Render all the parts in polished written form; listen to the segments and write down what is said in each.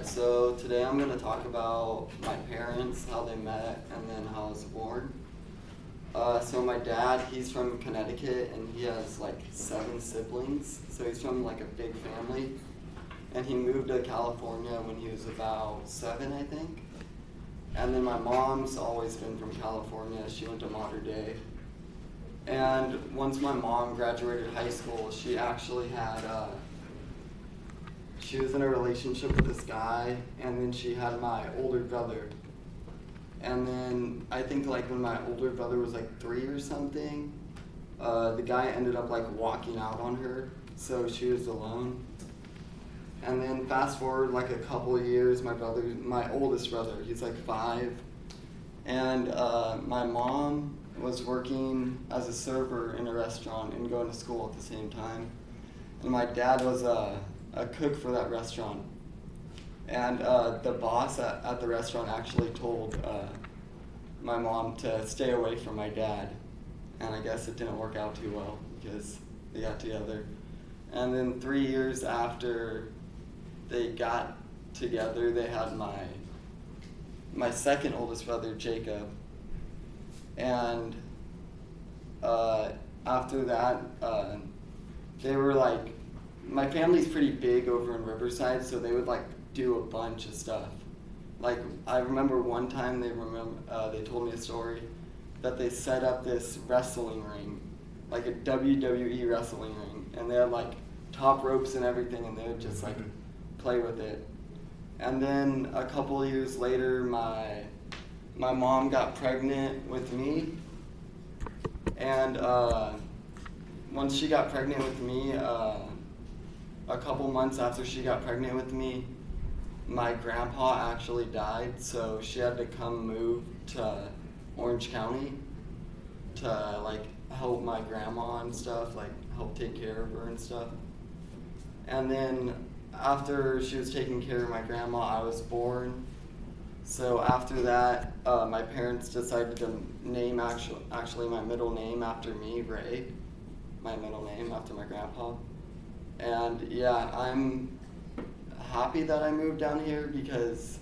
Alright, so today I'm going to talk about my parents, how they met, and then how I was born. So my dad, he's from Connecticut, and he has like 7 siblings, so he's from like a big family. And he moved to California when he was about 7, I think. And then my mom's always been from California. She went to Mater Dei. And once my mom graduated high school, she actually had she was in a relationship with this guy, and then she had my older brother. And then I think like when my older brother was like 3 or something, the guy ended up like walking out on her, so she was alone. And then fast forward like a couple of years, my oldest brother, he's like 5, and my mom was working as a server in a restaurant and going to school at the same time. And my dad was a cook for that restaurant. And the boss at the restaurant actually told my mom to stay away from my dad. And I guess it didn't work out too well because they got together. And then 3 years after they got together, they had my second oldest brother, Jacob. And after that, they were like, my family's pretty big over in Riverside, so they would like do a bunch of stuff. Like I remember one time they told me a story that they set up this wrestling ring, like a WWE wrestling ring, and they had like top ropes and everything, and they would just like play with it. And then a couple of years later, my mom got pregnant with me, and once she got pregnant with me, a couple months after she got pregnant with me, my grandpa actually died, so she had to come move to Orange County to like help my grandma and stuff, like help take care of her and stuff. And then after she was taking care of my grandma, I was born. So after that, my parents decided to name actually my middle name after me, Ray, my middle name after my grandpa. And yeah, I'm happy that I moved down here because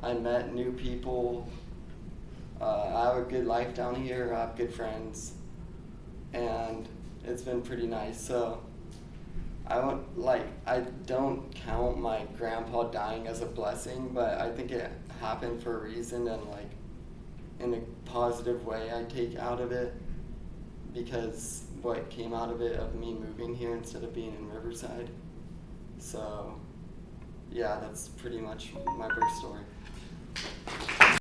I met new people. I have a good life down here. I have good friends, and it's been pretty nice. So I don't count my grandpa dying as a blessing, but I think it happened for a reason, and like in a positive way I take out of it, because what came out of it of me moving here instead of being in Riverside. So yeah, that's pretty much my birth story.